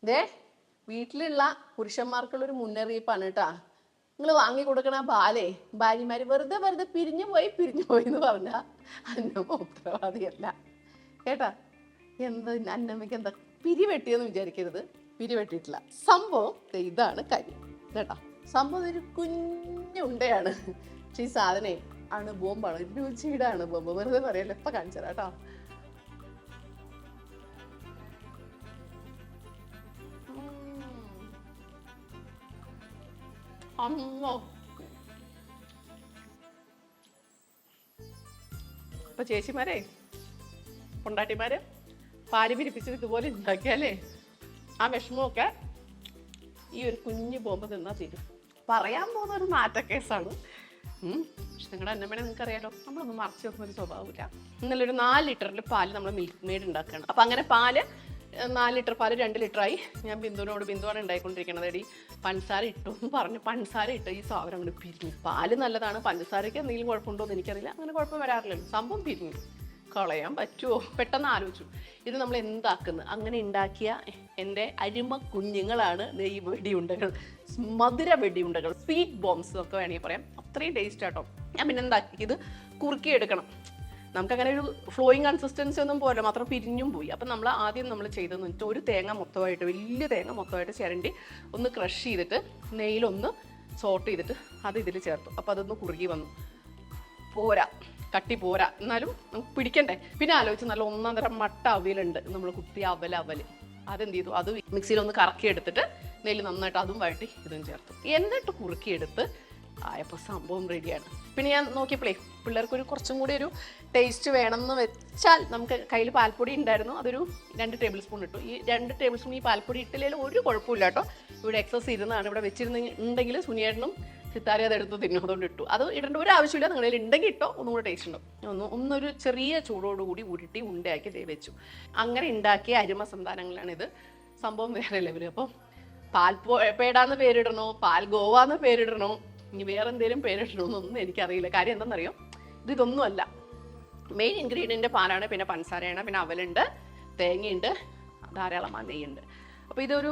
ദേ വീട്ടിലുള്ള പുരുഷന്മാർക്കുള്ളൊരു മുന്നറിയിപ്പാണ് കേട്ടാ. നിങ്ങൾ വാങ്ങി കൊടുക്കണ പാലേ ഭാര്യമാര് വെറുതെ പിരിഞ്ഞു പോയി എന്ന് പറഞ്ഞ അന്നമ്മ ഉത്തരവാദിയല്ല കേട്ടാ. എന്താ അന്നമ്മയ്ക്ക് എന്താ പിരിവെട്ടിയെന്ന് വിചാരിക്കരുത്, പിരിവെട്ടിയിട്ടില്ല. സംഭവം ഇതാണ് കാര്യം കേട്ടാ. സംഭവം ഒരു കുഞ്ഞുണ്ടയാണ്. പക്ഷെ ഈ സാധനേ ആണ് ബോംബാണ്, രുചിയുടെ ആണ് ബോംബ്. വെറുതെ പറയല്ലോ, ഇപ്പൊ കാണിച്ചതാ കേട്ടോ. അമ്മോ, ഇപ്പൊ ചേച്ചിമാരെ പൊണ്ടാട്ടിമാര് പാല് പിരിപ്പിച്ചത് ഇതുപോലെ ഉണ്ടാക്കിയാലേ ആ വിഷമമൊക്കെ ഈ ഒരു കുഞ്ഞു ബോംബ് തിന്നാ തീരും. പറയാൻ പോകുന്ന ഒരു നാറ്റക്കേസാണ്. പക്ഷെ നിങ്ങളുടെ അന്നമ്മേനെ നിങ്ങൾക്ക് അറിയാലോ, നമ്മളൊന്നും മറച്ചു വെക്കുന്ന ഒരു സ്വഭാവമില്ല. ഇന്നലെ ഒരു 4 ലിറ്ററിൽ പാല് നമ്മൾ മിൽക്ക് മെയ്ഡ് ഉണ്ടാക്കുകയാണ്. അപ്പം അങ്ങനെ പാല് 4 ലിറ്റർ പാല് 2 ലിറ്ററായി. ഞാൻ ബിന്ദുവാണ് ഉണ്ടായിക്കൊണ്ടിരിക്കുന്നത്. എടി പഞ്ചസാര ഇട്ടു എന്ന് പറഞ്ഞ് പഞ്ചസാര ഇട്ട് ഈ സാധനം അങ്ങോട്ട് പിരിഞ്ഞു. പാല് നല്ലതാണ്, പഞ്ചസാരയ്ക്ക് എന്തെങ്കിലും കുഴപ്പമുണ്ടോ എന്ന് എനിക്കറിയില്ല. അങ്ങനെ കുഴപ്പം വരാറില്ലല്ലോ. സംഭവം പിരിഞ്ഞു. കളയാൻ പറ്റുമോ? പെട്ടെന്ന് ആലോചിച്ചു ഇത് നമ്മൾ എന്താക്കുന്നത്. അങ്ങനെ ഉണ്ടാക്കിയ എൻ്റെ അരിമ കുഞ്ഞുങ്ങളാണ് ഈ വെടിയുണ്ടകൾ, മധുര വെടിയുണ്ടകൾ, സ്വീറ്റ് ബോംബ്സ് ഒക്കെ വേണമെങ്കിൽ പറയാം. അത്രയും ടേസ്റ്റ് ആട്ടോ. ഞാൻ പിന്നെ എന്താക്കി, ഇത് കുറുക്കിയെടുക്കണം. നമുക്കങ്ങനെ ഒരു ഫ്ലോയിങ് കൺസിസ്റ്റൻസി ഒന്നും പോലെ, മാത്രം പിരിഞ്ഞും പോയി. അപ്പം നമ്മൾ ആദ്യം ചെയ്തതെന്ന് വെച്ചാൽ ഒരു തേങ്ങ മൊത്തമായിട്ട്, വലിയ തേങ്ങ മൊത്തമായിട്ട് ചിരണ്ടി ഒന്ന് ക്രഷ് ചെയ്തിട്ട് നെയ്യിലൊന്ന് സോട്ട് ചെയ്തിട്ട് അത് ഇതിൽ ചേർത്തു. അപ്പോൾ അതൊന്ന് കുറുകി വന്നു. പോരാ, കട്ടി പോരാ, എന്നാലും നമുക്ക് പിടിക്കണ്ടേ. പിന്നെ ആലോചിച്ച് നല്ല 1 തരം മട്ട അവിയലുണ്ട്, നമ്മൾ കുത്തി അവൽ അതെന്ത് ചെയ്തു, അത് മിക്സിയിൽ ഒന്ന് കറക്കി എടുത്തിട്ട് നെയ്യിൽ നന്നായിട്ട് അതും വഴട്ടി ഇതും ചേർത്തു. എന്നിട്ട് കുറുക്കിയെടുത്ത് ആയപ്പോൾ സംഭവം റെഡിയാണ്. പിന്നെ ഞാൻ നോക്കിയപ്പോഴേ പിള്ളേർക്കൊരു കുറച്ചും കൂടി ഒരു ടേസ്റ്റ് വേണമെന്ന് വെച്ചാൽ നമുക്ക് കയ്യിൽ പാൽപ്പൊടി ഉണ്ടായിരുന്നു, അതൊരു 2 ടേബിൾ സ്പൂൺ ഇട്ടു. ഈ 2 ടേബിൾ സ്പൂൺ ഈ പാൽപ്പൊടി ഇട്ടില്ലെങ്കിൽ ഒരു കുഴപ്പമില്ല കേട്ടോ. ഇവിടെ എക്സസ് ഇരുന്നാണ്, ഇവിടെ വെച്ചിരുന്നുണ്ടെങ്കിൽ സുനിയേട്ടനും സിത്താരി അത് എടുത്ത് തിന്നും, അതുകൊണ്ട് ഇട്ടു. അത് ഇടേണ്ട ഒരു ആവശ്യമില്ല, നിങ്ങളിൽ ഉണ്ടെങ്കിൽ ഇട്ടോ, ഒന്നും കൂടെ ടേസ്റ്റ് ഉണ്ടാവും. ഒന്നൊരു ചെറിയ ചൂടോടുകൂടി ഉരുട്ടി ഉണ്ടയാക്കി വെച്ചു. അങ്ങനെ ഉണ്ടാക്കിയ അരിമ സന്താനങ്ങളാണിത്. സംഭവം വേറെ ലെവല്. അപ്പം പേടാന്ന് പേരിടണോ, പാൽ ഗോവാന്ന് പേരിടണോ, ഇനി വേറെ എന്തെങ്കിലും പേരിടണമെന്നൊന്നും എനിക്കറിയില്ല. കാര്യം എന്താണെന്നറിയോ, ഇതൊന്നുമല്ല. മെയിൻ ഇൻഗ്രീഡിയൻ്റ് പാലാണ്, പിന്നെ പഞ്ചസാരയാണ്, പിന്നെ അവലുണ്ട്, തേങ്ങയുണ്ട്, ധാരാളം നെയ്യുണ്ട്. അപ്പോൾ ഇതൊരു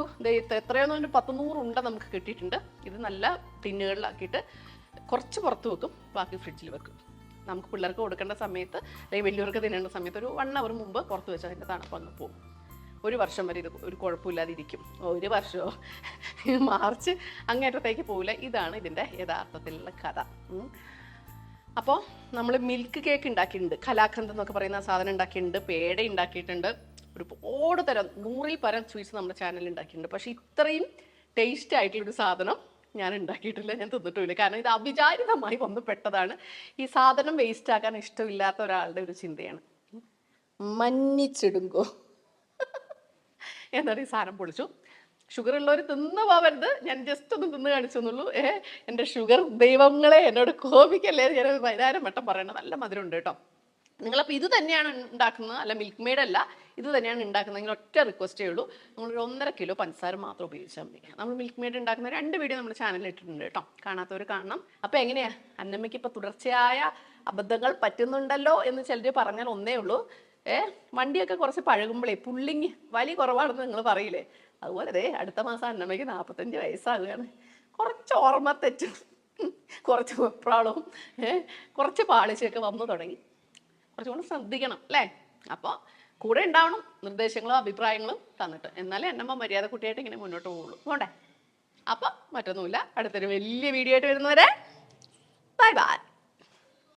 എത്രയൊന്നും ഒരു 100 ഉണ്ട നമുക്ക് കിട്ടിയിട്ടുണ്ട്. ഇത് നല്ല ടിന്നുകളിലാക്കിയിട്ട് കുറച്ച് പുറത്ത് വെക്കും, ബാക്കി ഫ്രിഡ്ജിൽ വെക്കും. നമുക്ക് പിള്ളേർക്ക് കൊടുക്കേണ്ട സമയത്ത് അല്ലെങ്കിൽ വലിയവർക്ക് തിന്നേണ്ട സമയത്ത് ഒരു 1 അവർ മുമ്പ് പുറത്ത് വെച്ചാൽ അതിൻ്റെ തണുപ്പ് അങ്ങ് പോകും. 1 വർഷം വരെ ഇത് ഒരു കുഴപ്പമില്ലാതിരിക്കും. 1 വർഷമോ മാർച്ച് അങ്ങേറ്റത്തേക്ക് പോകില്ല. ഇതാണ് ഇതിൻ്റെ യഥാർത്ഥത്തിലുള്ള കഥ. അപ്പോൾ നമ്മൾ മിൽക്ക് കേക്ക് ഉണ്ടാക്കിയിട്ടുണ്ട്, കലാഖന്ത് എന്നൊക്കെ പറയുന്ന സാധനം ഉണ്ടാക്കിയിട്ടുണ്ട്, പേട ഉണ്ടാക്കിയിട്ടുണ്ട്, ഒരുപാട് തരം 100-ൽ പരം സ്വീറ്റ്സ് നമ്മുടെ ചാനലിൽ ഉണ്ടാക്കിയിട്ടുണ്ട്. പക്ഷേ ഇത്രയും ടേസ്റ്റ് ആയിട്ടുള്ളൊരു സാധനം ഞാൻ ഉണ്ടാക്കിയിട്ടില്ല, ഞാൻ തിന്നിട്ടുമില്ല. കാരണം ഇത് അവിചാരിതമായി വന്നു പെട്ടതാണ്. ഈ സാധനം വേസ്റ്റ് ആക്കാൻ ഇഷ്ടമില്ലാത്ത ഒരാളുടെ ഒരു ചിന്തയാണ്. മന്നിച്ചിടുങ്കോ എന്താണ് ഈ സാധനം പൊളിച്ചു. ഷുഗർ ഉള്ളവർ തിന്നു പോവരുത്, ഞാൻ ജസ്റ്റ് ഒന്ന് തിന്ന് കാണിച്ചെന്നുള്ളൂ. എൻ്റെ ഷുഗർ ദൈവങ്ങളെ എന്നോട് കോപിക്കല്ലേ, ഞാൻ 1000 വട്ടം പറയണം. നല്ല മധുരം ഉണ്ട് കേട്ടോ. നിങ്ങളപ്പോൾ ഇത് തന്നെയാണ് ഉണ്ടാക്കുന്നത്, അല്ല മിൽക്ക് മെയ്ഡ് അല്ല, ഇത് തന്നെയാണ് ഉണ്ടാക്കുന്നതെങ്കിൽ ഒറ്റ റിക്വസ്റ്റേ ഉള്ളൂ, നമ്മളൊരു 1.5 കിലോ പഞ്ചസാര മാത്രം ഉപയോഗിച്ചാൽ മതി. നമ്മൾ മിൽക്ക് മെയ്ഡ് ഉണ്ടാക്കുന്ന 2 വീഡിയോ നമ്മുടെ ചാനലിൽ ഇട്ടിട്ടുണ്ട് കേട്ടോ, കാണാത്തവർ കാണണം. അപ്പോൾ എങ്ങനെയാ അന്നമ്മയ്ക്ക് ഇപ്പോൾ തുടർച്ചയായ അബദ്ധങ്ങൾ പറ്റുന്നുണ്ടല്ലോ എന്ന് ചിലർ പറഞ്ഞാൽ ഒന്നേ ഉള്ളൂ, വണ്ടിയൊക്കെ കുറച്ച് പഴകുമ്പോഴേ പുള്ളിങ് വലി കുറവാണെന്ന് നിങ്ങൾ പറയില്ലേ, അതുപോലെ അടുത്ത മാസം അന്നമ്മയ്ക്ക് 45 വയസ്സാകുകയാണ്. കുറച്ച് ഓർമ്മ തെറ്റും, കുറച്ച് വെപ്രാളവും കുറച്ച് പാളിച്ചയൊക്കെ വന്നു തുടങ്ങി. കുറച്ചുകൂടെ ശ്രദ്ധിക്കണം അല്ലേ. അപ്പോൾ കൂടെ ഉണ്ടാവണം, നിർദ്ദേശങ്ങളും അഭിപ്രായങ്ങളും തന്നിട്ട്, എന്നാലേ അന്നമ്മ മര്യാദ കുട്ടിയായിട്ട് ഇങ്ങനെ മുന്നോട്ട് പോകുള്ളൂ. പോണ്ടേ. അപ്പം മറ്റൊന്നുമില്ല, അടുത്തൊരു വലിയ വീഡിയോ ആയിട്ട് വരുന്നവരെ ബൈ ബൈ.